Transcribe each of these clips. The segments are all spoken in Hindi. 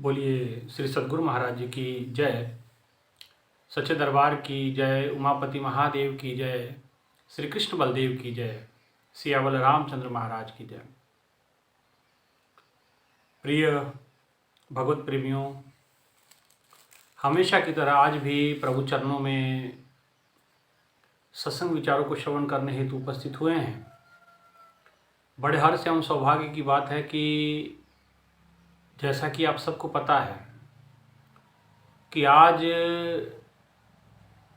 बोलिए श्री सद्गुरु महाराज जी की जय। सच्चे दरबार की जय। उमापति महादेव की जय। श्री कृष्ण बलदेव की जय। सियावल रामचंद्र महाराज की जय। प्रिय भगवत प्रेमियों, हमेशा की तरह आज भी प्रभु चरणों में सत्संग विचारों को श्रवण करने हेतु उपस्थित हुए हैं। बड़े हर्ष एवं सौभाग्य की बात है कि जैसा कि आप सबको पता है कि आज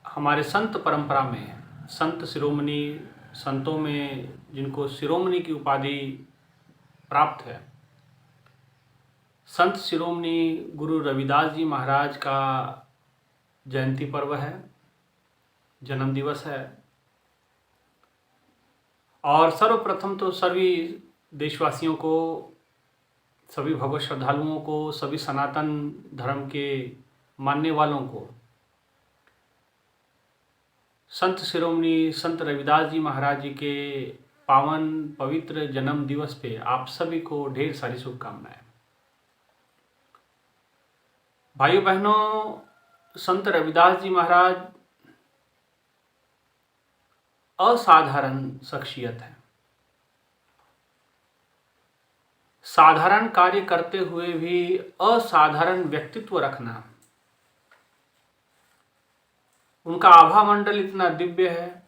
हमारे संत परंपरा में संत शिरोमणि, संतों में जिनको शिरोमणि की उपाधि प्राप्त है, संत शिरोमणि गुरु रविदास जी महाराज का जयंती पर्व है, जन्म दिवस है। और सर्वप्रथम तो सभी देशवासियों को, सभी भगवत श्रद्धालुओं को, सभी सनातन धर्म के मानने वालों को संत शिरोमणि संत रविदास जी महाराज जी के पावन पवित्र जन्म दिवस पे आप सभी को ढेर सारी शुभकामनाएं। भाइयों बहनों, संत रविदास जी महाराज असाधारण शख्सियत है। साधारण कार्य करते हुए भी असाधारण व्यक्तित्व रखना। उनका आभा मंडल इतना दिव्य है,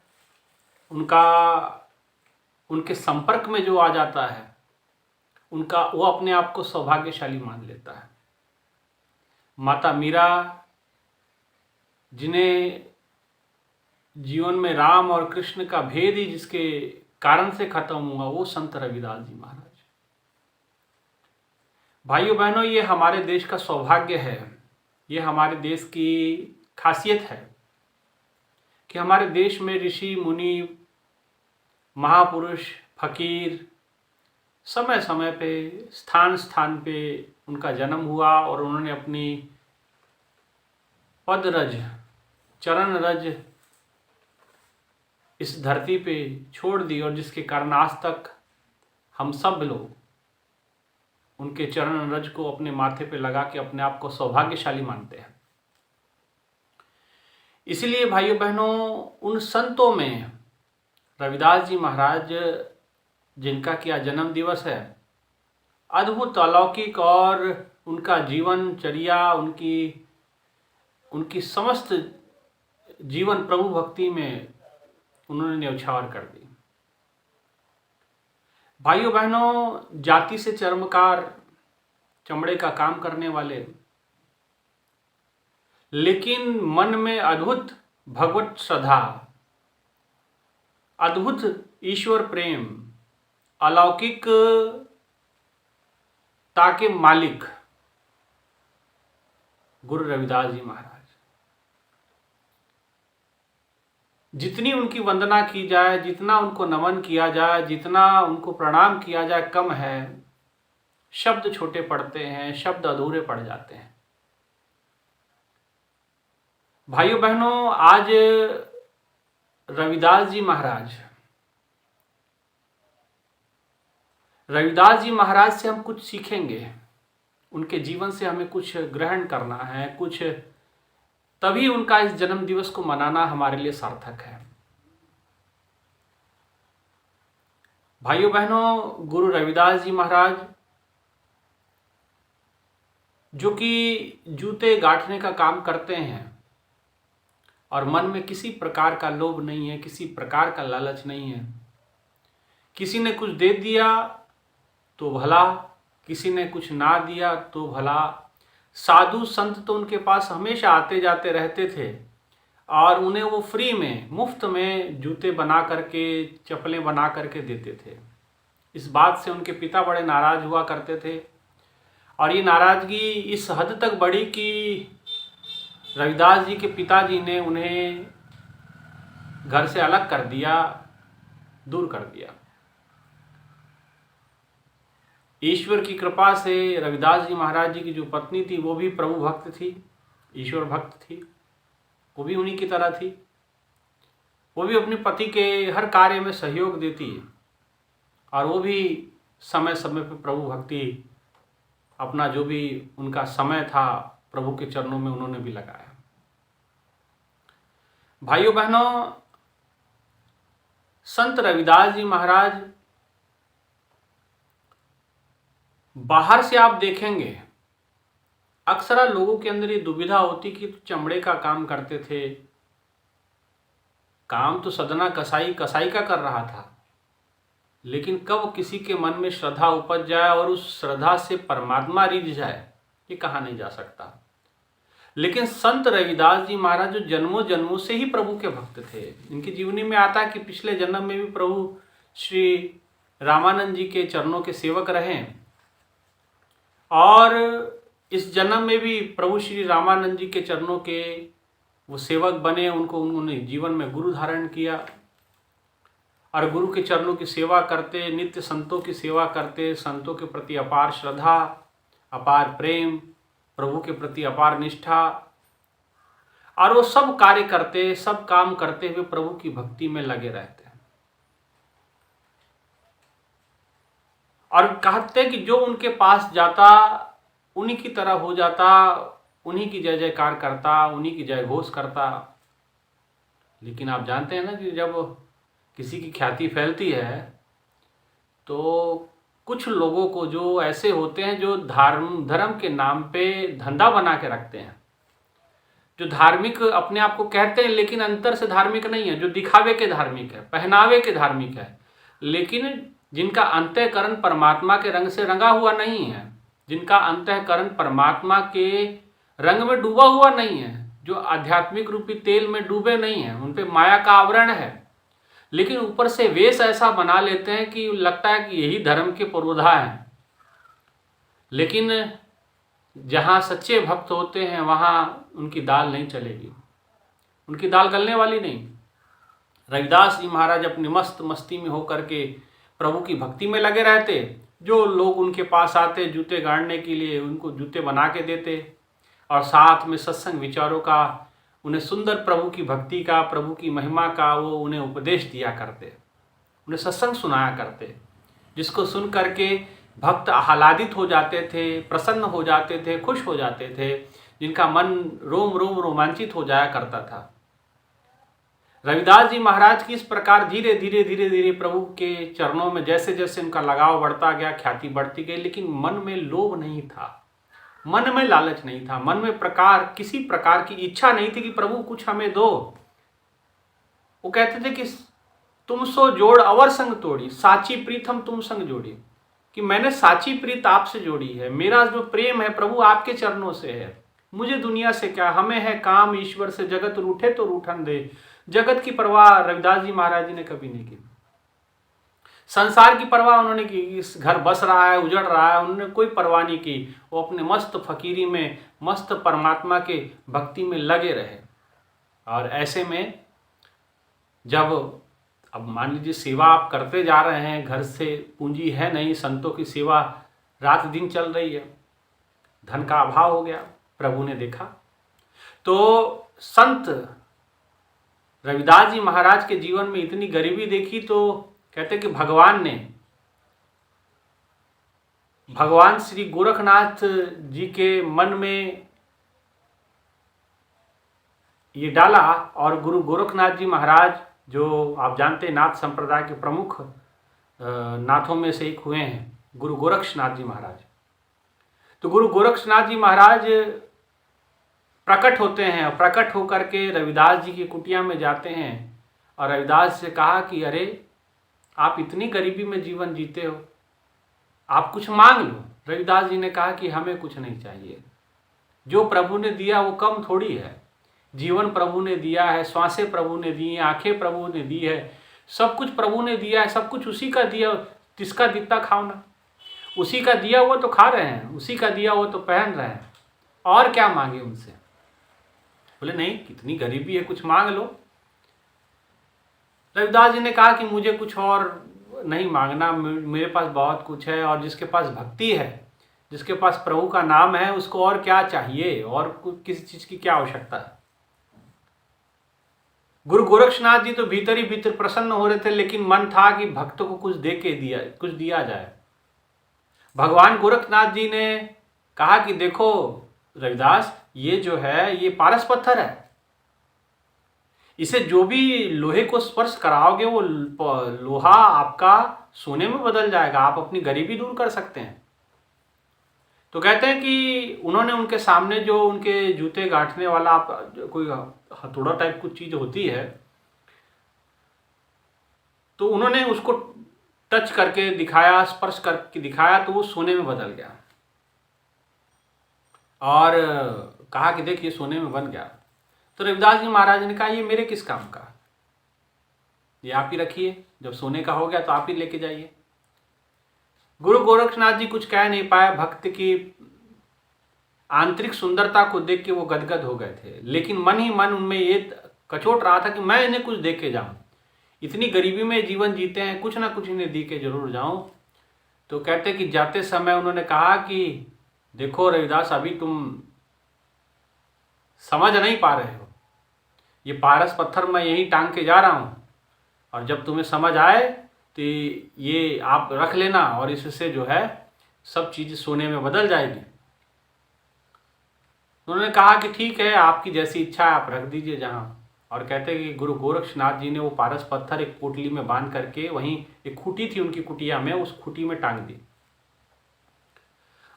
उनके संपर्क में जो आ जाता है वो अपने आप को सौभाग्यशाली मान लेता है। माता मीरा, जिन्हें जीवन में राम और कृष्ण का भेद ही जिसके कारण से खत्म हुआ, वो संत रविदास जी महाराज। भाइयों बहनों, ये हमारे देश का सौभाग्य है, ये हमारे देश की खासियत है कि हमारे देश में ऋषि मुनि, महापुरुष, फकीर समय समय पे, स्थान स्थान पे उनका जन्म हुआ और उन्होंने अपनी पद रज, चरण रज इस धरती पे छोड़ दी, और जिसके कारण आज तक हम सब लोग उनके चरण रज को अपने माथे पे लगा के अपने आप को सौभाग्यशाली मानते हैं। इसलिए भाइयों बहनों, उन संतों में रविदास जी महाराज, जिनका क्या जन्म दिवस है, अद्भुत अलौकिक, और उनका जीवनचर्या, उनकी समस्त जीवन प्रभु भक्ति में उन्होंने न्यौछावर कर दी। भाइयों बहनों, जाति से चर्मकार, चमड़े का काम करने वाले, लेकिन मन में अद्भुत भगवत श्रद्धा, अद्भुत ईश्वर प्रेम, अलौकिकता के मालिक गुरु रविदास जी महाराज। जितनी उनकी वंदना की जाए, जितना उनको नमन किया जाए, जितना उनको प्रणाम किया जाए कम है। शब्द छोटे पड़ते हैं, शब्द अधूरे पड़ जाते हैं। भाइयों बहनों, आज रविदास जी महाराज से हम कुछ सीखेंगे, उनके जीवन से हमें कुछ ग्रहण करना है, कुछ, तभी उनका इस जन्म दिवस को मनाना हमारे लिए सार्थक है। भाइयों बहनों, गुरु रविदास जी महाराज, जो कि जूते गांठने का काम करते हैं और मन में किसी प्रकार का लोभ नहीं है, किसी प्रकार का लालच नहीं है। किसी ने कुछ दे दिया तो भला, किसी ने कुछ ना दिया तो भला। साधु संत तो उनके पास हमेशा आते जाते रहते थे और उन्हें वो फ्री में, मुफ्त में जूते बना करके, चप्पलें बना करके देते थे। इस बात से उनके पिता बड़े नाराज हुआ करते थे, और ये नाराजगी इस हद तक बढ़ी कि रविदास जी के पिताजी ने उन्हें घर से अलग कर दिया, दूर कर दिया। ईश्वर की कृपा से रविदास जी महाराज जी की जो पत्नी थी, वो भी प्रभु भक्त थी, ईश्वर भक्त थी, वो भी उन्हीं की तरह थी। वो भी अपने पति के हर कार्य में सहयोग देती है, और वो भी समय समय पर प्रभु भक्ति अपना जो भी उनका समय था प्रभु के चरणों में उन्होंने भी लगाया। भाइयों बहनों, संत रविदास जी महाराज, बाहर से आप देखेंगे अक्सर लोगों के अंदर ये दुविधा होती कि चमड़े का काम करते थे, काम तो सदना कसाई का कर रहा था, लेकिन कब किसी के मन में श्रद्धा उपज जाए और उस श्रद्धा से परमात्मा रिझ जाए, ये कहा नहीं जा सकता। लेकिन संत रविदास जी महाराज जो जन्मों जन्मों से ही प्रभु के भक्त थे, इनकी जीवनी में आता है कि पिछले जन्म में भी प्रभु श्री रामानंद जी के चरणों के सेवक रहे और इस जन्म में भी प्रभु श्री रामानंद जी के चरणों के वो सेवक बने, उन्होंने जीवन में गुरु धारण किया और गुरु के चरणों की सेवा करते, नित्य संतों की सेवा करते, संतों के प्रति अपार श्रद्धा, अपार प्रेम, प्रभु के प्रति अपार निष्ठा, और वो सब कार्य करते, सब काम करते हुए प्रभु की भक्ति में लगे रहते हैं। और कहते कि जो उनके पास जाता उन्हीं की तरह हो जाता, उन्हीं की जय जयकार करता, उन्हीं की जय घोष करता। लेकिन आप जानते हैं ना कि जब किसी की ख्याति फैलती है तो कुछ लोगों को जो ऐसे होते हैं जो धर्म के नाम पे धंधा बना के रखते हैं, जो धार्मिक अपने आप को कहते हैं लेकिन अंतर से धार्मिक नहीं है, जो दिखावे के धार्मिक है, पहनावे के धार्मिक है, लेकिन जिनका अंतःकरण परमात्मा के रंग से रंगा हुआ नहीं है, जिनका अंतःकरण परमात्मा के रंग में डूबा हुआ नहीं है, जो आध्यात्मिक रूपी तेल में डूबे नहीं हैं, उन पे माया का आवरण है, लेकिन ऊपर से वेश ऐसा बना लेते हैं कि लगता है कि यही धर्म के पुरोधा हैं। लेकिन जहाँ सच्चे भक्त होते हैं वहाँ उनकी दाल नहीं चलेगी, उनकी दाल गलने वाली नहीं। रविदास जी महाराज अपनी मस्त मस्ती में होकर के प्रभु की भक्ति में लगे रहते। जो लोग उनके पास आते जूते गाड़ने के लिए, उनको जूते बना के देते और साथ में सत्संग विचारों का, उन्हें सुंदर प्रभु की भक्ति का, प्रभु की महिमा का वो उन्हें उपदेश दिया करते, उन्हें सत्संग सुनाया करते, जिसको सुन करके भक्त आह्लादित हो जाते थे, प्रसन्न हो जाते थे, खुश हो जाते थे, जिनका मन रोम रोम रोमांचित हो जाया करता था। रविदास जी महाराज की इस प्रकार धीरे धीरे धीरे धीरे प्रभु के चरणों में जैसे जैसे उनका लगाव बढ़ता गया, ख्याति बढ़ती गई, लेकिन मन में लोभ नहीं था, मन में लालच नहीं था, मन में किसी प्रकार की इच्छा नहीं थी कि प्रभु कुछ हमें दो। वो कहते थे कि तुम सो जोड़ अवर संग तोड़ी, साची प्रीत हम तुम संग जोड़ी, कि मैंने साची प्रीत आपसे जोड़ी है, मेरा जो प्रेम है प्रभु आपके चरणों से है, मुझे दुनिया से क्या, हमें है काम ईश्वर से, जगत रूठे तो रूठन दे। जगत की परवाह रविदास जी महाराज जी ने कभी नहीं की, संसार की परवाह उन्होंने की, इस घर बस रहा है, उजड़ रहा है, उन्होंने कोई परवाह नहीं की। वो अपने मस्त फकीरी में, मस्त परमात्मा के भक्ति में लगे रहे। और ऐसे में जब अब मान लीजिए सेवा आप करते जा रहे हैं, घर से पूंजी है नहीं, संतों की सेवा रात दिन चल रही है, धन का अभाव हो गया, प्रभु ने देखा तो संत रविदास जी महाराज के जीवन में इतनी गरीबी देखी तो कहते कि भगवान श्री गोरखनाथ जी के मन में ये डाला और गुरु गोरखनाथ जी महाराज, जो आप जानते हैं नाथ संप्रदाय के प्रमुख नाथों में से एक हुए हैं, गुरु गोरक्षनाथ जी महाराज। तो गुरु गोरक्षनाथ जी महाराज प्रकट होते हैं, प्रकट होकर के रविदास जी की कुटिया में जाते हैं और रविदास से कहा कि अरे आप इतनी गरीबी में जीवन जीते हो, आप कुछ मांग लो। रविदास जी ने कहा कि हमें कुछ नहीं चाहिए, जो प्रभु ने दिया वो कम थोड़ी है, जीवन प्रभु ने दिया है, श्वासें प्रभु ने दी हैं, आंखें प्रभु ने दी है, सब कुछ प्रभु ने दिया है, सब कुछ उसी का दिया, जिसका दिता खाओ ना, उसी का दिया हुआ तो खा रहे हैं, उसी का दिया हुआ तो पहन रहे हैं, और क्या मांगे उनसे। बोले नहीं, कितनी गरीबी है, कुछ मांग लो। रविदास जी ने कहा कि मुझे कुछ और नहीं मांगना, मेरे पास बहुत कुछ है, और जिसके पास भक्ति है, जिसके पास प्रभु का नाम है, उसको और क्या चाहिए, और किसी चीज की क्या आवश्यकता है। गुरु गोरक्षनाथ जी तो भीतर ही भीतर प्रसन्न हो रहे थे, लेकिन मन था कि भक्तों को कुछ दिया जाए। भगवान गोरखनाथ जी ने कहा कि देखो रविदास, ये जो है ये पारस पत्थर है, इसे जो भी लोहे को स्पर्श कराओगे वो लोहा आपका सोने में बदल जाएगा, आप अपनी गरीबी दूर कर सकते हैं। तो कहते हैं कि उन्होंने उनके सामने जो उनके जूते गांठने वाला कोई हथौड़ा टाइप कुछ चीज होती है, तो उन्होंने उसको टच करके दिखाया, स्पर्श करके दिखाया, तो वो सोने में बदल गया और कहा कि देखिए सोने में बन गया। तो रविदास जी महाराज ने कहा ये मेरे किस काम का, ये आप ही रखिए, जब सोने का हो गया तो आप ही लेके जाइए। गुरु गोरक्षनाथ जी कुछ कह नहीं पाए, भक्त की आंतरिक सुंदरता को देख के वो गदगद हो गए थे, लेकिन मन ही मन उनमें ये कचोट रहा था कि मैं इन्हें कुछ दे के जाऊं, इतनी गरीबी में जीवन जीते हैं, कुछ ना कुछ इन्हें दे के जरूर जाऊं। तो कहते कि जाते समय उन्होंने कहा कि देखो रविदास, अभी तुम समझ नहीं पा रहे हो, ये पारस पत्थर मैं यहीं टांग के जा रहा हूं, और जब तुम्हें समझ आए तो ये आप रख लेना, और इससे जो है सब चीज़ सोने में बदल जाएगी। उन्होंने कहा कि ठीक है, आपकी जैसी इच्छा है आप रख दीजिए जहाँ। और कहते हैं कि गुरु गोरक्षनाथ जी ने वो पारस पत्थर एक पोटली में बांध करके, वहीं एक खूटी थी उनकी कुटिया में, उस खूटी में टांग दी।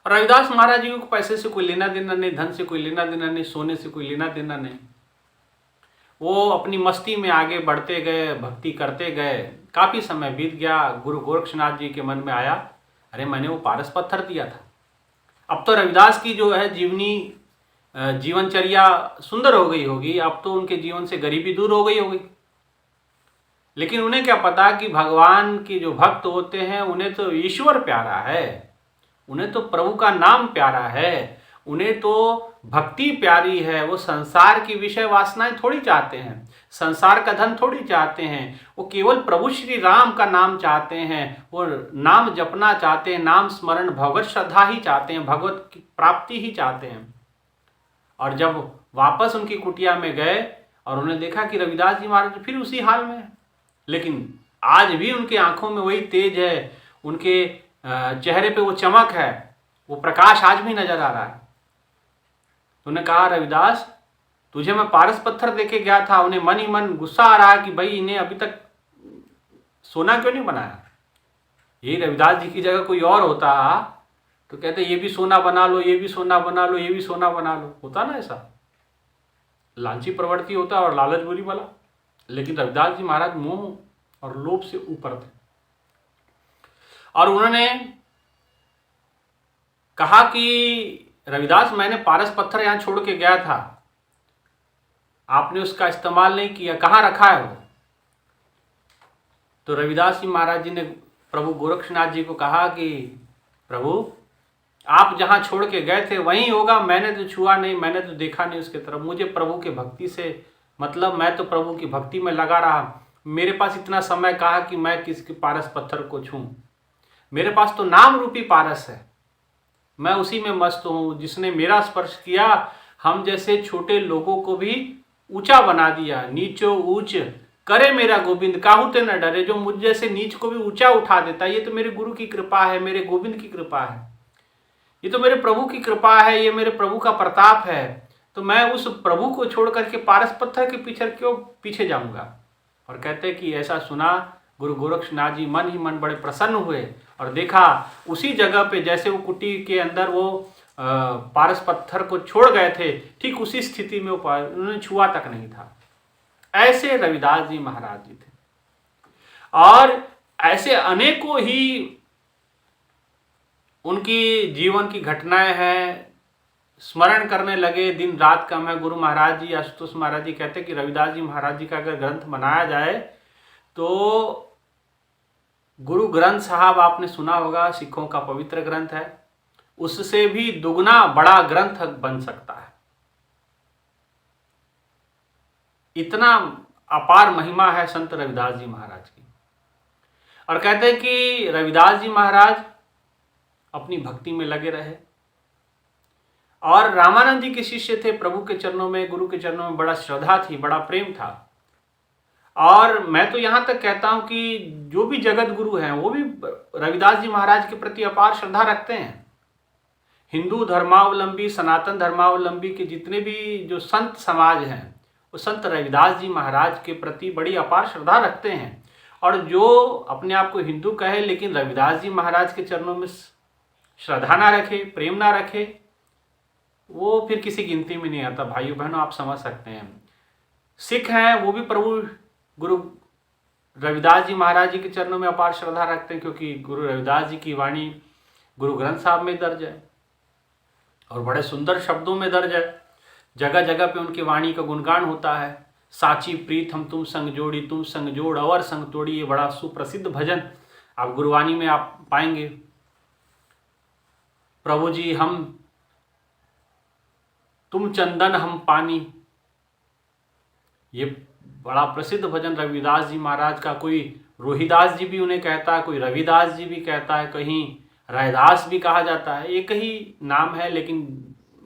और रविदास महाराज जी को पैसे से कोई लेना देना नहीं, धन से कोई लेना देना नहीं, सोने से कोई लेना देना नहीं। वो अपनी मस्ती में आगे बढ़ते गए, भक्ति करते गए। काफी समय बीत गया, गुरु गोरक्षनाथ जी के मन में आया, अरे मैंने वो पारस पत्थर दिया था, अब तो रविदास की जो है जीवनचर्या सुंदर हो गई होगी, अब तो उनके जीवन से गरीबी दूर हो गई होगी। लेकिन उन्हें क्या पता कि भगवान के जो भक्त होते हैं उन्हें तो ईश्वर प्यारा है, उन्हें तो प्रभु का नाम प्यारा है, उन्हें तो भक्ति प्यारी है। वो संसार की विषय वासनाएं थोड़ी चाहते हैं, संसार का धन थोड़ी चाहते हैं, वो केवल प्रभु श्री राम का नाम चाहते हैं, वो नाम जपना चाहते हैं, नाम स्मरण भगवत श्रद्धा ही चाहते हैं, भगवत की प्राप्ति ही चाहते हैं। और जब वापस उनकी कुटिया में गए और उन्हें देखा कि रविदास जी महाराज फिर उसी हाल में, लेकिन आज भी उनकी आंखों में वही तेज है, उनके चेहरे पे वो चमक है, वो प्रकाश आज भी नजर आ रहा है। तो उन्होंने कहा रविदास, तुझे मैं पारस पत्थर देके गया था, उन्हें मन ही मन गुस्सा आ रहा है कि भाई इन्हें अभी तक सोना क्यों नहीं बनाया। यही रविदास जी की जगह कोई और होता तो कहते ये भी सोना बना लो, ये भी सोना बना लो, ये भी सोना बना लो, होता ना ऐसा, लालची प्रवृत्ति होता और लालच बुरी बला। लेकिन रविदास जी महाराज मोह और लोभ से ऊपर थे, और उन्होंने कहा कि रविदास, मैंने पारस पत्थर यहां छोड़ के गया था, आपने उसका इस्तेमाल नहीं किया, कहां रखा है वो। तो रविदास जी महाराज जी ने प्रभु गोरक्षनाथ जी को कहा कि प्रभु, आप जहां छोड़ के गए थे वहीं होगा, मैंने तो छुआ नहीं, मैंने तो देखा नहीं उसके तरफ, मुझे प्रभु के भक्ति से मतलब, मैं तो प्रभु की भक्ति में लगा रहा, मेरे पास इतना समय कहा कि मैं किसके पारस पत्थर को छूं, मेरे पास तो नाम रूपी पारस है, मैं उसी में मस्त हूं, जिसने मेरा स्पर्श किया हम जैसे छोटे लोगों को भी ऊंचा बना दिया, नीचो ऊंच करे मेरा गोविंद, काहू ते न डरे, जो मुझ जैसे नीच को भी ऊंचा उठा देता, ये तो मेरे गुरु की कृपा है, मेरे गोविंद की कृपा है, ये तो मेरे प्रभु की कृपा है, ये मेरे प्रभु का प्रताप है। तो मैं उस प्रभु को छोड़ करके पारस पत्थर के पीछे जाऊंगा। और कहते कि ऐसा सुना, गुरु गोरक्षनाथ जी मन ही मन बड़े प्रसन्न हुए, और देखा उसी जगह पे जैसे वो कुटी के अंदर वो पारस पत्थर को छोड़ गए थे, ठीक उसी स्थिति में उन्होंने छुआ तक नहीं था। ऐसे रविदास जी महाराज जी थे, और ऐसे अनेकों ही उनकी जीवन की घटनाएं हैं, स्मरण करने लगे दिन रात का। मैं गुरु महाराज जी, आशुतोष महाराज जी कहते कि रविदास जी महाराज जी का अगर ग्रंथ बनाया जाए तो गुरु ग्रंथ साहब आपने सुना होगा, सिखों का पवित्र ग्रंथ है, उससे भी दुगना बड़ा ग्रंथ बन सकता है। इतना अपार महिमा है संत रविदास जी महाराज की। और कहते हैं कि रविदास जी महाराज अपनी भक्ति में लगे रहे, और रामानंद जी के शिष्य थे, प्रभु के चरणों में, गुरु के चरणों में बड़ा श्रद्धा थी, बड़ा प्रेम था। और मैं तो यहां तक कहता हूं कि जो भी जगत गुरु हैं वो भी रविदास जी महाराज के प्रति अपार श्रद्धा रखते हैं, हिंदू धर्मावलंबी, सनातन धर्मावलंबी के जितने भी जो संत समाज हैं वो संत रविदास जी महाराज के प्रति बड़ी अपार श्रद्धा रखते हैं। और जो अपने आप को हिंदू कहे लेकिन रविदास जी महाराज के चरणों में श्रद्धा ना रखे, प्रेम ना रखे, वो फिर किसी गिनती में नहीं आता। भाइयों बहनों, आप समझ सकते हैं। सिख हैं वो भी प्रभु गुरु रविदास जी महाराज जी के चरणों में अपार श्रद्धा रखते हैं, क्योंकि गुरु रविदास जी की वाणी गुरु ग्रंथ साहब में दर्ज है और बड़े सुंदर शब्दों में दर्ज है। जगह जगह पे उनकी वाणी का गुणगान होता है। साची प्रीत हम तुम संग जोड़ी, तुम संग जोड़ अवर संग तोड़ी, ये बड़ा सुप्रसिद्ध भजन आप गुरुवाणी में आप पाएंगे। प्रभु जी हम तुम चंदन हम पानी, ये बड़ा प्रसिद्ध भजन रविदास जी महाराज का। कोई रोहिदास जी भी उन्हें कहता है, कोई रविदास जी भी कहता है, कहीं रैदास भी कहा जाता है। एक ही नाम है लेकिन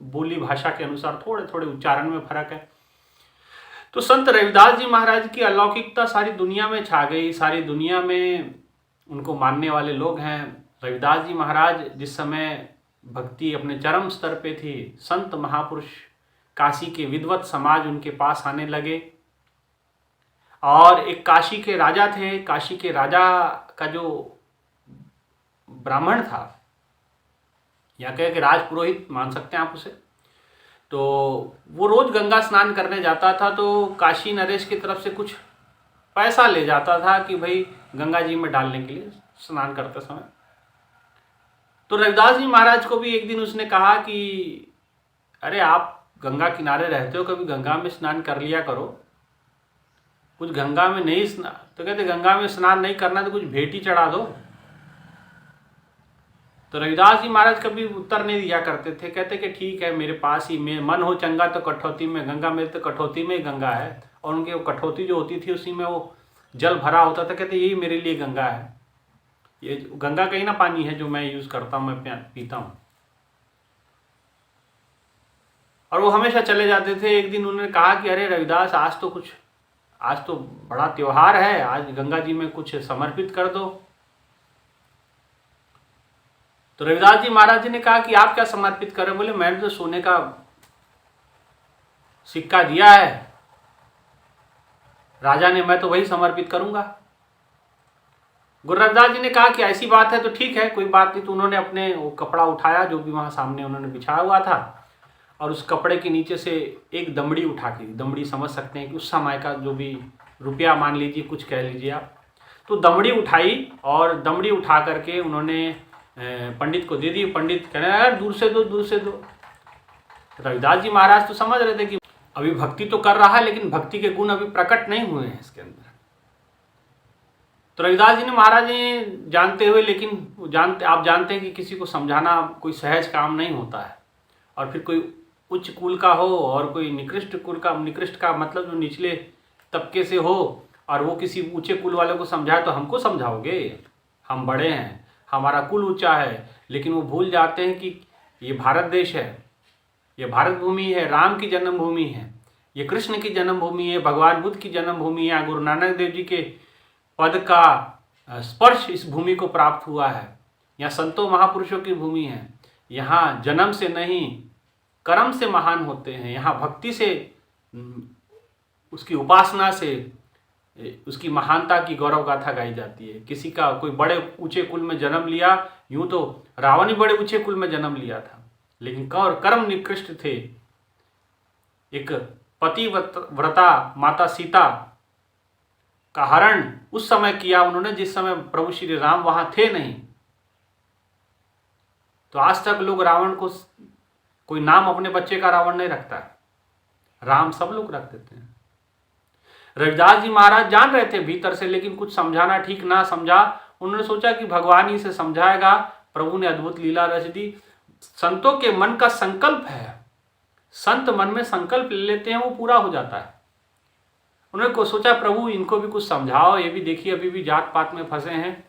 बोली भाषा के अनुसार थोड़े थोड़े उच्चारण में फर्क है। तो संत रविदास जी महाराज की अलौकिकता सारी दुनिया में छा गई। सारी दुनिया में उनको मानने वाले लोग हैं। रविदास जी महाराज जिस समय भक्ति अपने चरम स्तर पे थी, संत महापुरुष काशी के विद्वत समाज उनके पास आने लगे। और एक काशी के राजा थे, काशी के राजा का जो ब्राह्मण था, या कहे कि राजपुरोहित मान सकते हैं आप उसे, तो वो रोज गंगा स्नान करने जाता था। तो काशी नरेश की तरफ से कुछ पैसा ले जाता था कि भाई गंगा जी में डालने के लिए स्नान करते समय। तो रविदास जी महाराज को भी एक दिन उसने कहा कि अरे आप गंगा किनारे रहते हो, कभी गंगा में स्नान कर लिया करो, कुछ गंगा में नहीं स्नान। तो कहते गंगा में स्नान नहीं करना तो कुछ भेंट ही चढ़ा दो। तो रविदास जी महाराज कभी उत्तर नहीं दिया करते थे। कहते कि ठीक है, मेरे पास ही में मन हो चंगा तो कठौती में गंगा, मेरे तो कठौती में ही गंगा है। और उनके वो कठौती जो होती थी उसी में वो जल भरा होता था। कहते यही मेरे लिए गंगा है, ये गंगा का ही ना पानी है जो मैं यूज़ करता हूँ, मैं पीता हूँ। और वो हमेशा चले जाते थे। एक दिन उन्होंने कहा कि अरे रविदास, आज तो बड़ा त्योहार है, आज गंगा जी में कुछ समर्पित कर दो। तो रविदास जी महाराज जी ने कहा कि आप क्या समर्पित करें? बोले मैंने तो सोने का सिक्का दिया है राजा ने, मैं तो वही समर्पित करूंगा। गुरु रविदास जी ने कहा कि ऐसी बात है तो ठीक है, कोई बात नहीं। तो उन्होंने अपने वो कपड़ा उठाया जो भी वहां सामने उन्होंने बिछाया हुआ था, और उस कपड़े के नीचे से एक दमड़ी उठा के, दमड़ी समझ सकते हैं कि उस समय का जो भी रुपया मान लीजिए, कुछ कह लीजिए आप, तो दमड़ी उठाई और दमड़ी उठा करके उन्होंने पंडित को दे दी। पंडित कहने लगा दूर से दो, दूर से दो। रविदास जी महाराज तो समझ रहे थे कि अभी भक्ति तो कर रहा है लेकिन भक्ति के गुण अभी प्रकट नहीं हुए हैं इसके अंदर। तो रविदास जी ने महाराज जी जानते हुए, लेकिन आप जानते हैं कि किसी को समझाना कोई सहज काम नहीं होता है। और फिर कोई उच्च कुल का हो और कोई निकृष्ट कुल का, निकृष्ट का मतलब जो निचले तबके से हो, और वो किसी ऊंचे कुल वाले को समझाए तो हमको समझाओगे, हम बड़े हैं, हमारा कुल ऊंचा है। लेकिन वो भूल जाते हैं कि ये भारत देश है, ये भारत भूमि है, राम की जन्मभूमि है, ये कृष्ण की जन्मभूमि है, भगवान बुद्ध की जन्मभूमि है, गुरु नानक देव जी के पद का स्पर्श इस भूमि को प्राप्त हुआ है। यहाँ संतों महापुरुषों की भूमि है। यहाँ जन्म से नहीं कर्म से महान होते हैं। यहाँ भक्ति से, उसकी उपासना से उसकी महानता की गौरव गाथा गाई जाती है। किसी का कोई बड़े ऊंचे कुल में जन्म लिया, यूं तो रावण ही बड़े ऊंचे कुल में जन्म लिया था, लेकिन कर्म निकृष्ट थे। एक पतिव्रता माता सीता का हरण उस समय किया उन्होंने जिस समय प्रभु श्री राम वहां थे नहीं। तो आज तक लोग रावण को, कोई नाम अपने बच्चे का रावण नहीं रखता, राम सब लोग रख देते हैं। रविदास जी महाराज जान रहे थे भीतर से, लेकिन कुछ समझाना ठीक ना समझा। उन्होंने सोचा कि भगवान ही से समझाएगा। प्रभु ने अद्भुत लीला रच दी। संतों के मन का संकल्प है, संत मन में संकल्प ले लेते हैं, वो पूरा हो जाता है। उन्होंने सोचा प्रभु इनको भी कुछ समझाओ, ये भी देखिए अभी भी जात पात में फंसे हैं।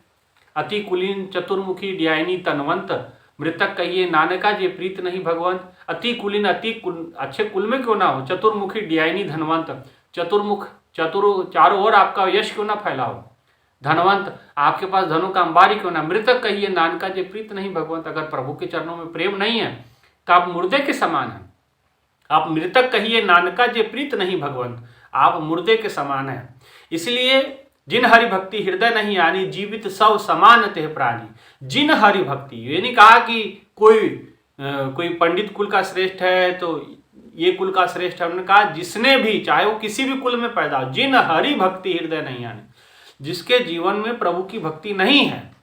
अति कुलीन चतुर्मुखी ड्यायनी तनवंत, मृतक कहिए नानका जे प्रीत नहीं भगवंत। अति कुलीन, अच्छे कुल में क्यों ना हो, चतुर्मुखी ड्यायनी धनवंत, चारों ओर आपका यश क्यों ना फैला हो, धनवंत, आपके पास धनों का अंबारी क्यों ना, मृतक कहिए नानका जे प्रीत नहीं भगवंत। अगर प्रभु के चरणों में प्रेम नहीं है तो आप मुर्दे के समान हैं। आप मृतक कहिए नानका जे प्रीत नहीं भगवंत, आप मुर्दे के समान हैं। इसलिए जिन हरि भक्ति हृदय नहीं आनी, जीवित सब समान तेह प्राणी। जिन हरि भक्ति, ये नहीं कहा कि कोई पंडित कुल का श्रेष्ठ है तो ये कुल का श्रेष्ठ है। उन्होंने कहा जिसने भी, चाहे वो किसी भी कुल में पैदा हो, जिन हरि भक्ति हृदय नहीं आनी, जिसके जीवन में प्रभु की भक्ति नहीं है,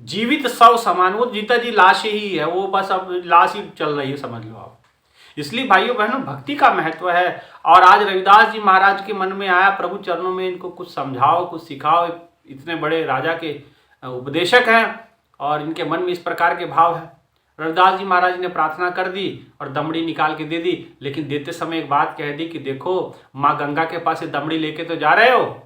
जीवित सब समान, वो जीता जी लाश ही है, वो बस अब लाश ही चल रही है, समझ लो आप। इसलिए भाइयों बहनों, भक्ति का महत्व है। और आज रविदास जी महाराज के मन में आया, प्रभु चरणों में इनको कुछ समझाओ, कुछ सिखाओ। इतने बड़े राजा के उपदेशक हैं और इनके मन में इस प्रकार के भाव है। रविदास जी महाराज ने प्रार्थना कर दी और दमड़ी निकाल के दे दी, लेकिन देते समय एक बात कह दी कि देखो माँ गंगा के पास ये दमड़ी लेके तो जा रहे हो,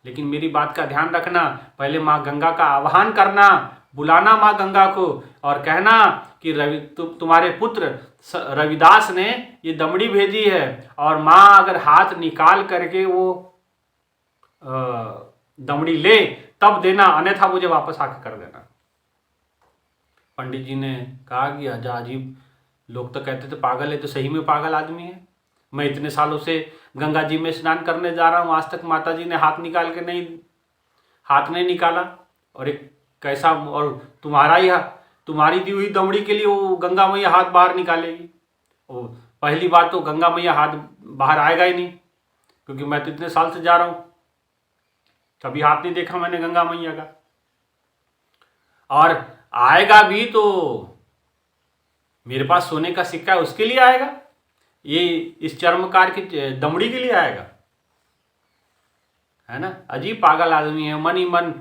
लेकिन मेरी बात का ध्यान रखना, पहले माँ गंगा का आह्वान करना, बुलाना माँ गंगा को और कहना कि तुम्हारे पुत्र रविदास ने ये दमड़ी भेजी है, और माँ अगर हाथ निकाल करके वो दमड़ी ले तब देना, अन्यथा मुझे वापस आके कर देना। पंडित जी ने कहा कि अजीब, लोग तो कहते थे पागल है, तो सही में पागल आदमी है। मैं इतने सालों से गंगा जी में स्नान करने जा रहा हूँ, आज तक माता जी ने हाथ नहीं निकाला, और एक कैसा, और तुम्हारी दी हुई दमड़ी के लिए वो गंगा मैया हाथ बाहर निकालेगी। और पहली बात तो गंगा मैया हाथ बाहर आएगा ही नहीं, क्योंकि मैं तो इतने साल से जा रहा हूँ, कभी हाथ नहीं देखा मैंने गंगा मैया का। और आएगा भी तो मेरे पास सोने का सिक्का है, उसके लिए आएगा, ये इस चर्मकार की दमड़ी के लिए आएगा, है ना। अजीब पागल आदमी है। मन ही मन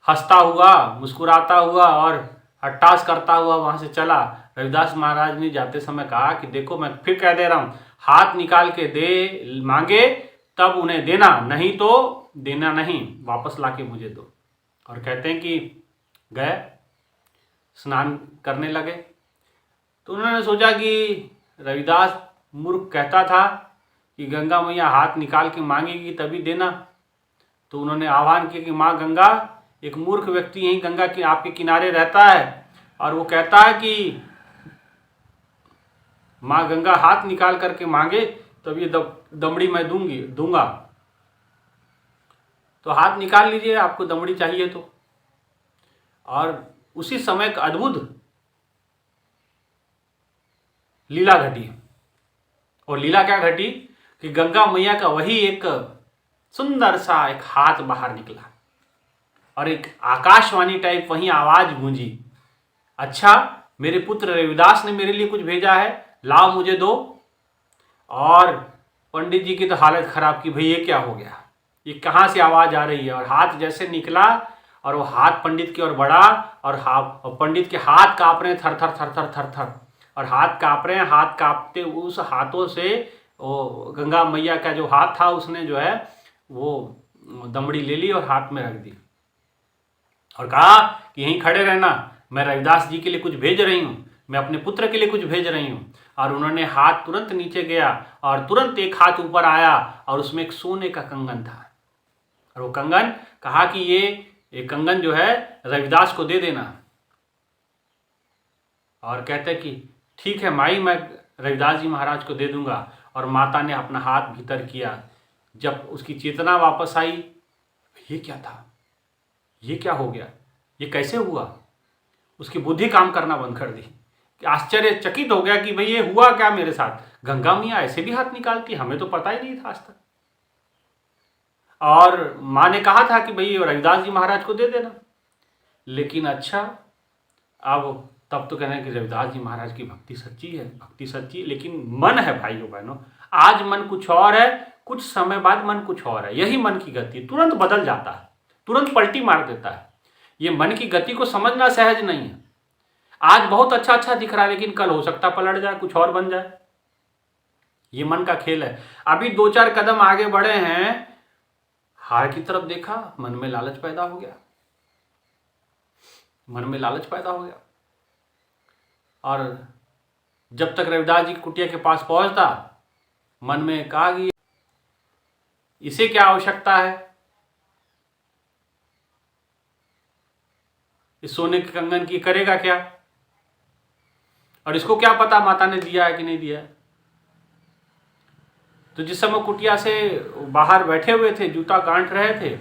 हंसता हुआ, मुस्कुराता हुआ और हट्टास करता हुआ वहां से चला। रविदास महाराज ने जाते समय कहा कि देखो, मैं फिर कह दे रहा हूं, हाथ निकाल के दे मांगे तब उन्हें देना, नहीं तो देना नहीं, वापस लाके मुझे दो। और कहते हैं कि गए स्नान करने लगे, तो उन्होंने सोचा कि रविदास मूर्ख कहता था कि गंगा मैया हाथ निकाल के मांगेगी तभी देना। तो उन्होंने आह्वान किया कि माँ गंगा, एक मूर्ख व्यक्ति यहीं गंगा के आपके किनारे रहता है और वो कहता है कि माँ गंगा हाथ निकाल करके मांगे तब ये दमड़ी मैं दूंगा। तो हाथ निकाल लीजिए, आपको दमड़ी चाहिए तो। और उसी समय एक अद्भुत लीला घटी। और लीला क्या घटी कि गंगा मैया का वही एक सुंदर सा एक हाथ बाहर निकला और एक आकाशवाणी टाइप वहीं आवाज गूंजी, अच्छा मेरे पुत्र रविदास ने मेरे लिए कुछ भेजा है, लाओ मुझे दो। और पंडित जी की तो हालत खराब की, भाई ये क्या हो गया, ये कहाँ से आवाज आ रही है। और हाथ जैसे निकला और वो हाथ पंडित की ओर बढ़ा और पंडित के हाथ कांप रहे थर थर थर थर थर थर, और हाथ कांप रहे हैं। हाथ कांपते उस हाथों से वो गंगा मैया का जो हाथ था उसने जो है वो दमड़ी ले ली और हाथ में रख दी और कहा कि यहीं खड़े रहना, मैं रविदास जी के लिए कुछ भेज रही हूँ, मैं अपने पुत्र के लिए कुछ भेज रही हूँ। और उन्होंने हाथ तुरंत नीचे गया और तुरंत एक हाथ ऊपर आया और उसमें एक सोने का कंगन था। और वो कंगन, कहा कि ये कंगन जो है रविदास को दे देना। और कहते कि ठीक है माई, मैं रविदास जी महाराज को दे दूंगा। और माता ने अपना हाथ भीतर किया। जब उसकी चेतना वापस आई, ये क्या था, ये क्या हो गया, ये कैसे हुआ, उसकी बुद्धि काम करना बंद कर दी। आश्चर्यचकित हो गया कि भाई ये हुआ क्या मेरे साथ, गंगा मैया ऐसे भी हाथ निकालती, हमें तो पता ही नहीं था आज तक। और माँ ने कहा था कि भाई रविदास जी महाराज को दे देना, लेकिन अच्छा अब तब तो कहना है कि रविदास जी महाराज की भक्ति सच्ची है, भक्ति सच्ची, लेकिन मन है भाइयों बहनों, आज मन कुछ और है, कुछ समय बाद मन कुछ और है। यही मन की गति तुरंत बदल जाता है, तुरंत पलटी मार देता है। ये मन की गति को समझना सहज नहीं है। आज बहुत अच्छा अच्छा दिख रहा है, लेकिन कल हो सकता पलट जाए, कुछ और बन जाए। ये मन का खेल है। अभी 2-4 कदम आगे बढ़े हैं, हार की तरफ देखा, मन में लालच पैदा हो गया, मन में लालच पैदा हो गया। और जब तक रविदास जी की कुटिया के पास पहुंचता, मन में कहा कि इसे क्या आवश्यकता है, इस सोने के कंगन की, करेगा क्या? और इसको क्या पता माता ने दिया है कि नहीं दिया है। तो जिस समय कुटिया से बाहर बैठे हुए थे, जूता गांठ रहे थे,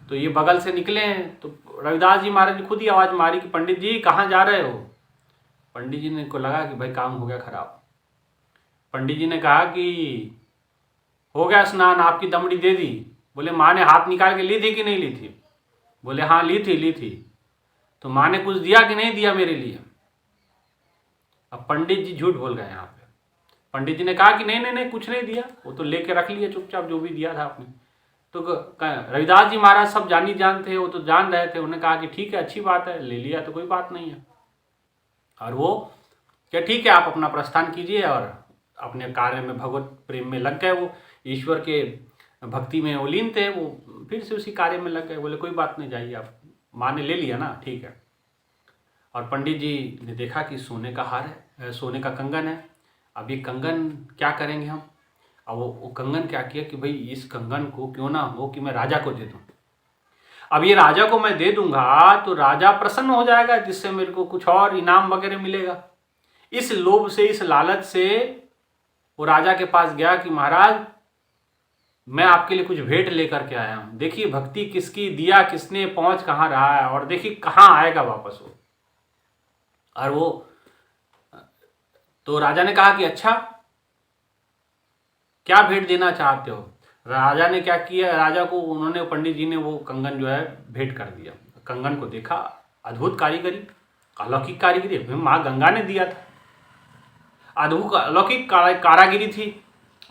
तो ये बगल से निकले हैं। तो रविदास जी महाराज ने खुद ही आवाज़ मारी कि पंडित जी कहाँ जा रहे हो? पंडित जी ने को लगा कि भाई काम हो गया खराब। पंडित जी ने कहा कि हो गया स्नान, आपकी दमड़ी दे दी। बोले माँ ने हाथ निकाल के ली थी कि नहीं ली थी? बोले हाँ ली थी। तो माँ ने कुछ दिया कि नहीं दिया मेरे लिए? अब पंडित जी झूठ बोल गए यहाँ पे। पंडित जी ने कहा कि नहीं कुछ नहीं दिया, वो तो लेके रख लिया चुपचाप जो भी दिया था आपने। तो रविदास जी महाराज सब जानते, वो तो जान रहे थे। उन्होंने कहा कि ठीक है, अच्छी बात है, ले लिया तो कोई बात नहीं है। और वो क्या ठीक है, आप अपना प्रस्थान कीजिए। और अपने कार्य में भगवत प्रेम में लग गए। वो ईश्वर के भक्ति में वो लीन थे, वो फिर से उसी कार्य में लग गए। बोले कोई बात नहीं, जाइए आप, माँ ने ले लिया ना, ठीक है। और पंडित जी ने देखा कि सोने का हार है, सोने का कंगन है। अब ये कंगन क्या करेंगे हम? अब वो कंगन क्या किया कि भाई इस कंगन को क्यों ना हो कि मैं राजा को दे दूं। अब ये राजा को मैं दे दूंगा तो राजा प्रसन्न हो जाएगा, जिससे मेरे को कुछ और इनाम वगैरह मिलेगा। इस लोभ से, इस लालच से वो राजा के पास गया कि महाराज मैं आपके लिए कुछ भेंट लेकर के आया हूं। देखिए भक्ति किसकी, दिया किसने, पहुंच कहाँ रहा है, और देखिए कहाँ आएगा वापस वो। और वो तो राजा ने कहा कि अच्छा क्या भेंट देना चाहते हो? राजा ने क्या किया, राजा को उन्होंने, पंडित जी ने वो कंगन जो है भेंट कर दिया। कंगन को देखा, अद्भुत कारीगरी, अलौकिक कारीगरी, माँ गंगा ने दिया था। अद्भुत अलौकिक कारागिरी थी।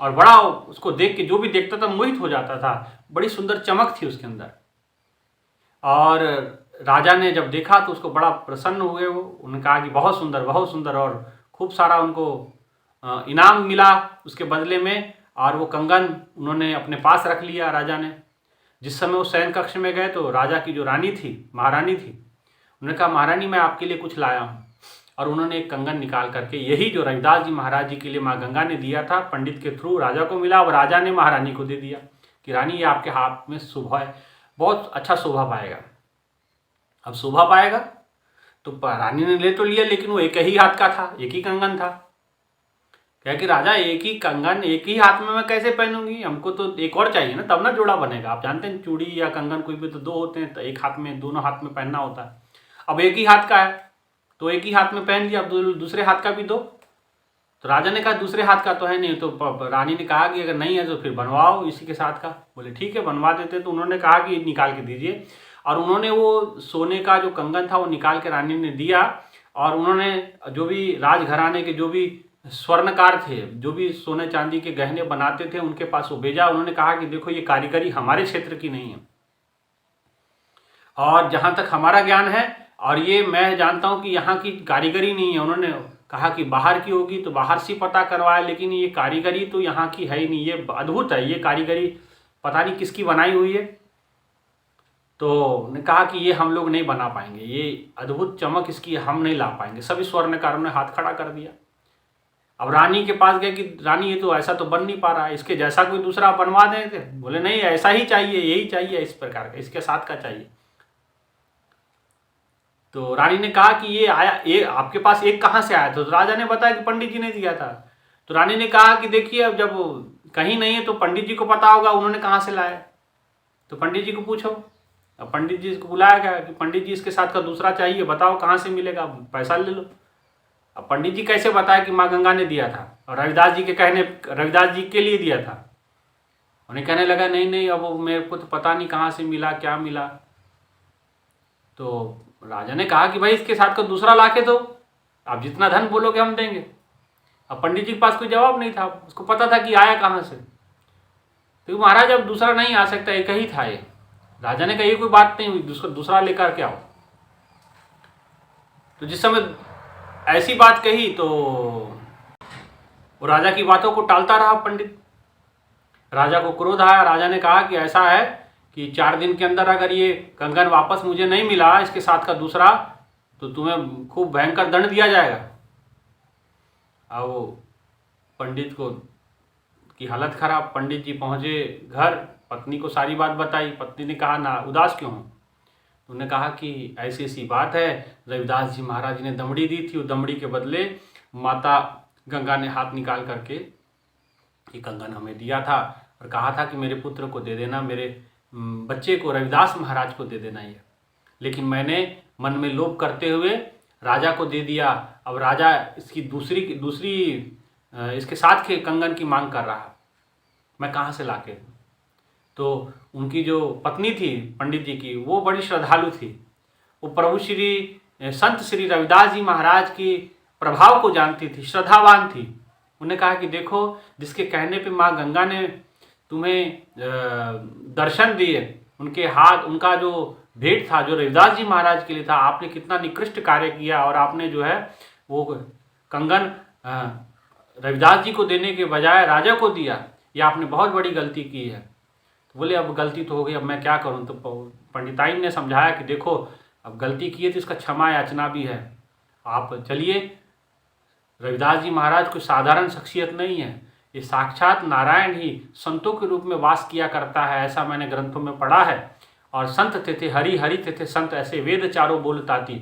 और बड़ा उसको देख के जो भी देखता था मोहित हो जाता था। बड़ी सुंदर चमक थी उसके अंदर। और राजा ने जब देखा तो उसको बड़ा प्रसन्न हुए। वो उन्होंने कहा कि बहुत सुंदर, और खूब सारा उनको इनाम मिला उसके बदले में। और वो कंगन उन्होंने अपने पास रख लिया राजा ने। जिस समय वो शयन कक्ष में गए तो राजा की जो रानी थी, महारानी थी, उन्होंने कहा महारानी मैं आपके लिए कुछ लाया हूँ। और उन्होंने एक कंगन निकाल करके, यही जो रविदास जी महाराज जी के लिए माँ गंगा ने दिया था, पंडित के थ्रू राजा को मिला, और राजा ने महारानी को दे दिया कि रानी ये आपके हाथ में शोभा है, बहुत अच्छा शोभा पाएगा। अब शोभा पाएगा तो रानी ने ले तो लिया, लेकिन वो एक ही हाथ का था, एक ही कंगन था। क्या कि राजा एक ही कंगन एक ही हाथ में मैं कैसे पहनूंगी, हमको तो एक और चाहिए ना, तब ना जोड़ा बनेगा। आप जानते हैं चूड़ी या कंगन कोई भी तो दो होते हैं, तो एक हाथ में, दोनों हाथ में पहनना होता है। अब एक ही हाथ का है तो एक ही हाथ में पहन लिया, अब दूसरे हाथ का भी दो। तो राजा ने कहा दूसरे हाथ का तो है नहीं। तो रानी ने कहा कि अगर नहीं है तो फिर बनवाओ इसी के साथ का। बोले ठीक है बनवा देते। तो उन्होंने कहा कि निकाल के दीजिए। और उन्होंने वो सोने का जो कंगन था वो निकाल के रानी ने दिया। और उन्होंने जो भी राजघराने के जो भी स्वर्णकार थे, जो भी सोने चांदी के गहने बनाते थे, उनके पास वो भेजा। उन्होंने कहा कि देखो ये कारीगरी हमारे क्षेत्र की नहीं है, और जहाँ तक हमारा ज्ञान है, और ये मैं जानता हूँ कि यहाँ की कारीगरी नहीं है। उन्होंने कहा कि बाहर की होगी तो बाहर से पता करवाया, लेकिन ये कारीगरी तो यहाँ की है ही नहीं, ये अद्भुत है, ये कारीगरी पता नहीं किसकी बनाई हुई है। तो ने कहा कि ये हम लोग नहीं बना पाएंगे, ये अद्भुत चमक इसकी हम नहीं ला पाएंगे। सभी स्वर्णकारों ने हाथ खड़ा कर दिया। अब रानी के पास गए कि रानी ये तो ऐसा तो बन नहीं पा रहा है, इसके जैसा कोई दूसरा बनवा देंगे। बोले नहीं ऐसा ही चाहिए, यही चाहिए, इस प्रकार का, इसके साथ का चाहिए। तो रानी ने कहा कि ये आया, ये आपके पास एक कहाँ से आया? तो राजा ने बताया कि पंडित जी ने दिया था। तो रानी ने कहा कि देखिए अब जब कहीं नहीं है तो पंडित जी को पता होगा उन्होंने कहाँ से लाया। तो पंडित जी को पूछो। अब पंडित जी को बुलाया गया कि पंडित जी इसके साथ का दूसरा चाहिए, बताओ कहाँ से मिलेगा, पैसा ले लो। अब पंडित जी कैसे बताया कि माँ गंगा ने दिया था और रविदास जी के कहने, रविदास जी के लिए दिया था। उन्हें कहने लगा नहीं अब मेरे को तो पता नहीं कहाँ से मिला, क्या मिला। तो राजा ने कहा कि भाई इसके साथ का दूसरा ला के दो, आप जितना धन बोलोगे हम देंगे। अब पंडित जी के पास कोई जवाब नहीं था, उसको पता था कि आया कहाँ से। तो महाराज अब दूसरा नहीं आ सकता, एक ही था ये। राजा ने कहा ये कोई बात नहीं हुई, दूसरा लेकर के आओ। तो जिस समय ऐसी बात कही तो वो राजा की बातों को टालता रहा पंडित। राजा को क्रोध आया। राजा ने कहा कि ऐसा है कि 4 दिन के अंदर अगर ये कंगन वापस मुझे नहीं मिला इसके साथ का दूसरा, तो तुम्हें खूब भयंकर दंड दिया जाएगा। अब वो पंडित को की हालत खराब। पंडित जी पहुंचे घर, पत्नी को सारी बात बताई। पत्नी ने कहा ना उदास क्यों हो? तो उन्होंने कहा कि ऐसी ऐसी बात है, रविदास जी महाराज ने दमड़ी दी थी, वो दमड़ी के बदले माता गंगा ने हाथ निकाल करके ये कंगन हमें दिया था और कहा था कि मेरे पुत्र को दे देना, मेरे बच्चे को, रविदास महाराज को दे देना ये। लेकिन मैंने मन में लोभ करते हुए राजा को दे दिया। अब राजा इसकी दूसरी इसके साथ के कंगन की मांग कर रहा, मैं कहाँ से ला के दूँ। तो उनकी जो पत्नी थी पंडित जी की, वो बड़ी श्रद्धालु थी, वो प्रभु श्री संत श्री रविदास जी महाराज की प्रभाव को जानती थी, श्रद्धावान थी। उन्हें कहा कि देखो, जिसके कहने पे माँ गंगा ने तुम्हें दर्शन दिए, उनके हाथ, उनका जो भेंट था जो रविदास जी महाराज के लिए था, आपने कितना निकृष्ट कार्य किया और आपने जो है वो कंगन रविदास जी को देने के बजाय राजा को दिया, ये आपने बहुत बड़ी गलती की है। तो बोले अब गलती तो हो गई, अब मैं क्या करूं। तो पंडिताइन ने समझाया कि देखो, अब गलती की है तो इसका क्षमा याचना भी है, आप चलिए। रविदास जी महाराज कोई साधारण शख्सियत नहीं है, ये साक्षात नारायण ही संतों के रूप में वास किया करता है, ऐसा मैंने ग्रंथों में पढ़ा है। और संत थे हरि, हरि थे संत, ऐसे वेद चारों बोलताती।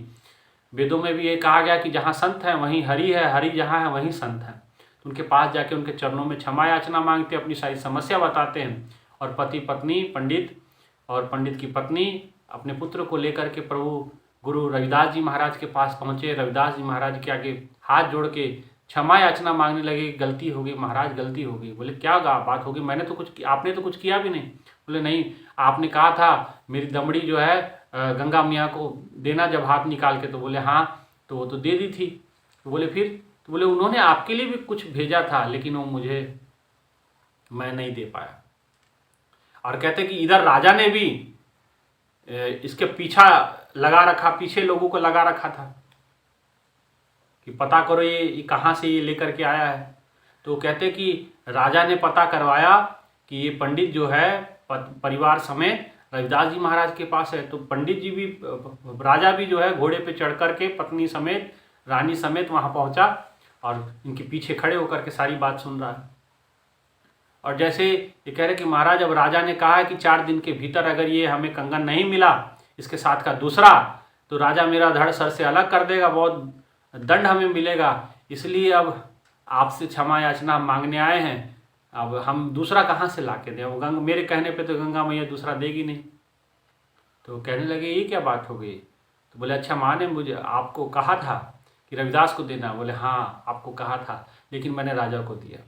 वेदों में भी ये कहा गया कि जहाँ संत है वहीं हरि है, हरि जहाँ है वहीं संत है। तो उनके पास जाके उनके चरणों में क्षमा याचना मांगते, अपनी सारी समस्या बताते हैं। और पति पत्नी, पंडित और पंडित की पत्नी अपने पुत्र को लेकर के प्रभु गुरु रविदास जी महाराज के पास पहुँचे। रविदास जी महाराज के आगे हाथ जोड़ के क्षमा याचना मांगने लगे, गलती हो गई महाराज, गलती हो गई। बोले क्या बात होगी, मैंने तो कुछ, आपने तो कुछ किया भी नहीं। बोले नहीं, आपने कहा था मेरी दमड़ी जो है गंगा मैया को देना जब हाथ निकाल के। तो बोले हाँ, तो वो तो दे दी थी। तो बोले फिर? तो बोले उन्होंने आपके लिए भी कुछ भेजा था, लेकिन वो मैं नहीं दे पाया। और कहते कि इधर राजा ने भी इसके पीछा लगा रखा, पीछे लोगों को लगा रखा था कि पता करो ये कहाँ से ये लेकर के आया है। तो कहते कि राजा ने पता करवाया कि ये पंडित जो है परिवार समेत रविदास जी महाराज के पास है। तो पंडित जी भी, राजा भी जो है घोड़े पे चढ़ करके पत्नी समेत, रानी समेत वहाँ पहुँचा और इनके पीछे खड़े होकर के सारी बात सुन रहा है। और जैसे ये कह रहे कि महाराज, अब राजा ने कहा है कि 4 दिन के भीतर अगर ये हमें कंगन नहीं मिला इसके साथ का दूसरा, तो राजा मेरा धड़ सर से अलग कर देगा, बहुत दंड हमें मिलेगा। इसलिए अब आपसे क्षमा याचना मांगने आए हैं। अब हम दूसरा कहाँ से ला के दें, वो मेरे कहने पे तो गंगा मैया दूसरा देगी नहीं। तो कहने लगे ये क्या बात हो गई। तो बोले अच्छा माँ ने मुझे आपको कहा था कि रविदास को देना। बोले हाँ आपको कहा था, लेकिन मैंने राजा को दिया,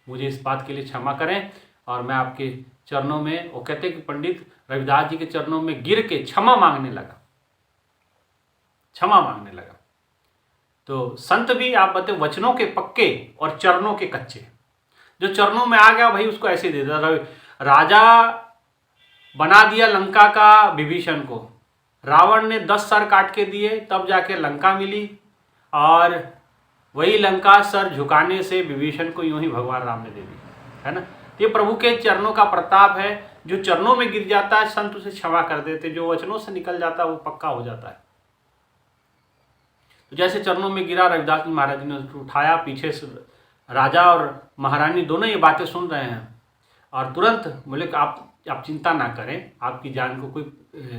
मुझे इस बात के लिए क्षमा करें। और मैं आपके चरणों में, वो कहते कि पंडित रविदास जी के चरणों में गिर के क्षमा मांगने लगा। तो संत भी आप बताते वचनों के पक्के और चरणों के कच्चे। जो चरणों में आ गया भाई उसको ऐसे दे दिया। राजा बना दिया लंका का विभीषण को, रावण ने 10 सर काट के दिए तब जाके लंका मिली, और वही लंका सर झुकाने से विभीषण को यूं ही भगवान राम ने दे दी, है ना। ये प्रभु के चरणों का प्रताप है। जो चरणों में गिर जाता है संत उसे क्षमा कर देते, जो वचनों से निकल जाता है वो पक्का हो जाता है। तो जैसे चरणों में गिरा, रविदास जी महाराज ने उसको उठाया, पीछे से राजा और महारानी दोनों ये बातें सुन रहे हैं। और तुरंत बोले कि आप चिंता ना करें, आपकी जान को कोई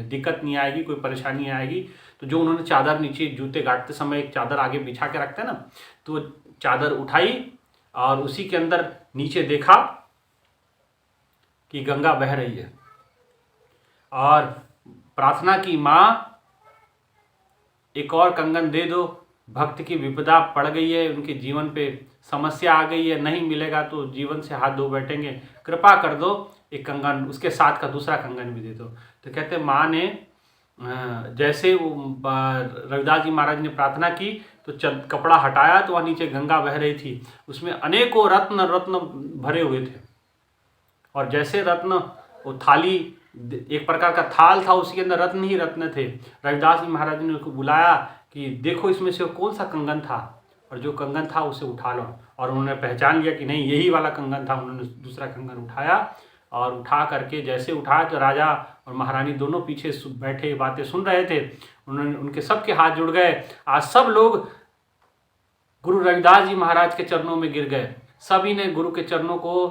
दिक्कत नहीं आएगी, कोई परेशानी आएगी। तो जो उन्होंने चादर नीचे, जूते गाड़ते समय एक चादर आगे बिछा के रखते हैं ना, तो चादर उठाई और उसी के अंदर नीचे देखा कि गंगा बह रही है, और प्रार्थना की माँ एक और कंगन दे दो, भक्त की विपदा पड़ गई है, उनके जीवन पे समस्या आ गई है, नहीं मिलेगा तो जीवन से हाथ धो बैठेंगे, कृपा कर दो एक कंगन, उसके साथ का दूसरा कंगन भी दे दो। तो कहते माँ ने जैसे रविदास जी महाराज ने प्रार्थना की तो कपड़ा हटाया तो वहाँ नीचे गंगा बह रही थी, उसमें अनेकों रत्न भरे हुए थे। और जैसे रत्न, वो थाली एक प्रकार का थाल था, उसके अंदर रत्न ही रत्न थे। रविदास जी महाराज ने उसको बुलाया कि देखो इसमें से कौन सा कंगन था, और जो कंगन था उसे उठा लो। और उन्होंने पहचान लिया कि नहीं यही वाला कंगन था। उन्होंने दूसरा कंगन उठाया, और उठा करके जैसे उठाया तो राजा और महारानी दोनों पीछे बैठे बातें सुन रहे थे। उन्होंने, उनके सबके हाथ जुड़ गए। आज सब लोग गुरु रविदास जी महाराज के चरणों में गिर गए। सभी ने गुरु के चरणों को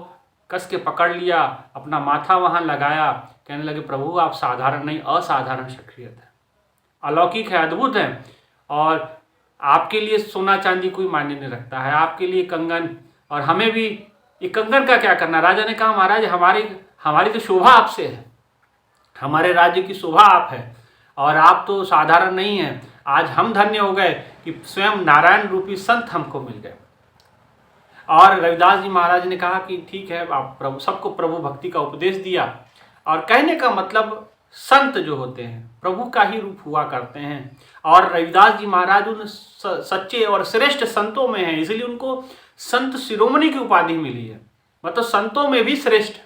कस के पकड़ लिया, अपना माथा वहाँ लगाया। कहने लगे प्रभु आप साधारण नहीं, असाधारण शख्सियत है, अलौकिक है, अद्भुत है, और आपके लिए सोना चांदी कोई मायने नहीं रखता है, आपके लिए कंगन, और हमें भी ये कंगन का क्या करना। राजा ने कहा महाराज हमारी तो शोभा आपसे है, हमारे राज्य की शोभा आप है, और आप तो साधारण नहीं हैं। आज हम धन्य हो गए कि स्वयं नारायण रूपी संत हमको मिल गए। और रविदास जी महाराज ने कहा कि ठीक है, आप सबको प्रभु भक्ति का उपदेश दिया, और कहने का मतलब संत जो होते हैं प्रभु का ही रूप हुआ करते हैं, और रविदास जी महाराज उन सच्चे और श्रेष्ठ संतों में हैं, इसलिए उनको संत शिरोमणि की उपाधि मिली है, मतलब संतों में भी श्रेष्ठ।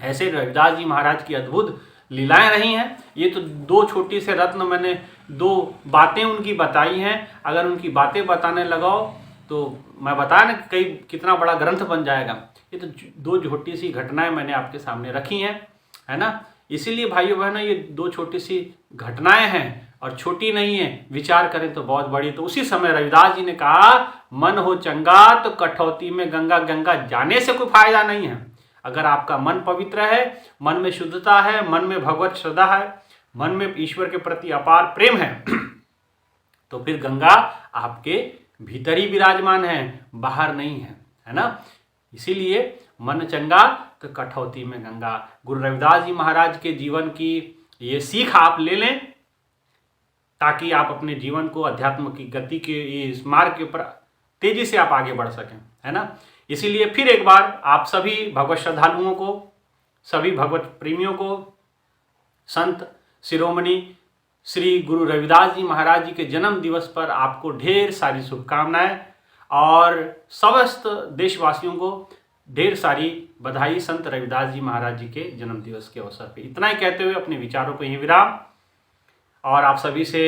ऐसे रविदास जी महाराज की अद्भुत लीलाएं रही हैं। ये तो दो छोटी से रत्न, मैंने दो बातें उनकी बताई हैं। अगर उनकी बातें बताने लगाओ तो मैं बताया ना कितना बड़ा ग्रंथ बन जाएगा। ये तो दो छोटी सी घटनाएं मैंने आपके सामने रखी हैं, है ना। इसीलिए भाइयों बहनों, ये दो छोटी सी घटनाएं हैं और छोटी नहीं है, विचार करें तो बहुत बड़ी। तो उसी समय रविदास जी ने कहा मन हो चंगा तो कठौती में गंगा, गंगा जाने से कोई फायदा नहीं है। अगर आपका मन पवित्र है, मन में शुद्धता है, मन में भगवत श्रद्धा है, मन में ईश्वर के प्रति अपार प्रेम है, तो फिर गंगा आपके भीतर ही विराजमान है, बाहर नहीं है ना। इसीलिए मन चंगा तो कठौती में गंगा। गुरु रविदास जी महाराज के जीवन की ये सीख आप ले लें, ताकि आप अपने जीवन को अध्यात्म की गति के इस मार्ग के ऊपर तेजी से आप आगे बढ़ सकें, है ना। इसीलिए फिर एक बार आप सभी भगवत श्रद्धालुओं को, सभी भगवत प्रेमियों को संत शिरोमणि श्री गुरु रविदास जी महाराज जी के जन्म दिवस पर आपको ढेर सारी शुभकामनाएं, और समस्त देशवासियों को ढेर सारी बधाई संत रविदास जी महाराज जी के जन्म दिवस के अवसर पे। इतना ही कहते हुए अपने विचारों को यहीं विराम, और आप सभी से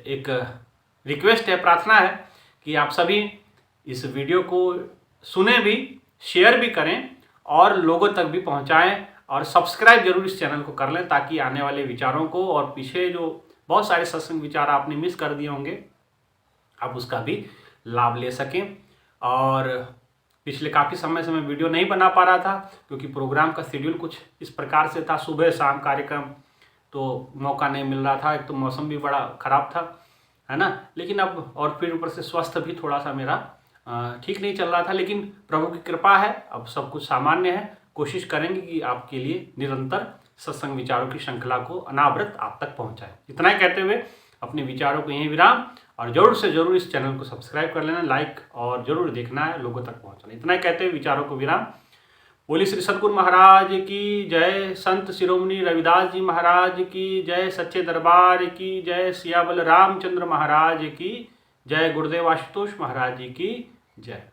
एक रिक्वेस्ट है, प्रार्थना है कि आप सभी इस वीडियो को सुने भी, शेयर भी करें और लोगों तक भी पहुंचाएं, और सब्सक्राइब जरूर इस चैनल को कर लें, ताकि आने वाले विचारों को और पीछे जो बहुत सारे सत्संग विचार आपने मिस कर दिए होंगे, आप उसका भी लाभ ले सकें। और पिछले काफ़ी समय से मैं वीडियो नहीं बना पा रहा था, क्योंकि प्रोग्राम का शेड्यूल कुछ इस प्रकार से था, सुबह शाम कार्यक्रम, तो मौका नहीं मिल रहा था। एक तो मौसम भी बड़ा ख़राब था, है ना। लेकिन अब और फिर ऊपर से स्वास्थ्य भी थोड़ा सा मेरा ठीक नहीं चल रहा था, लेकिन प्रभु की कृपा है, अब सब कुछ सामान्य है। कोशिश करेंगे कि आपके लिए निरंतर सत्संग विचारों की श्रृंखला को अनावृत आप तक पहुंचाएं। इतना ही कहते हुए अपने विचारों को यहीं विराम, और जरूर से जरूर इस चैनल को सब्सक्राइब कर लेना, लाइक और जरूर देखना है, लोगों तक पहुंचाना। इतना ही कहते हुए विचारों को विराम। बोली श्री सद्गुरु महाराज की जय, संत शिरोमणि रविदास जी महाराज की जय, सच्चे दरबार की जय, सियाबल रामचंद्र महाराज की जय, गुरुदेव आशुतोष महाराज जी की जय।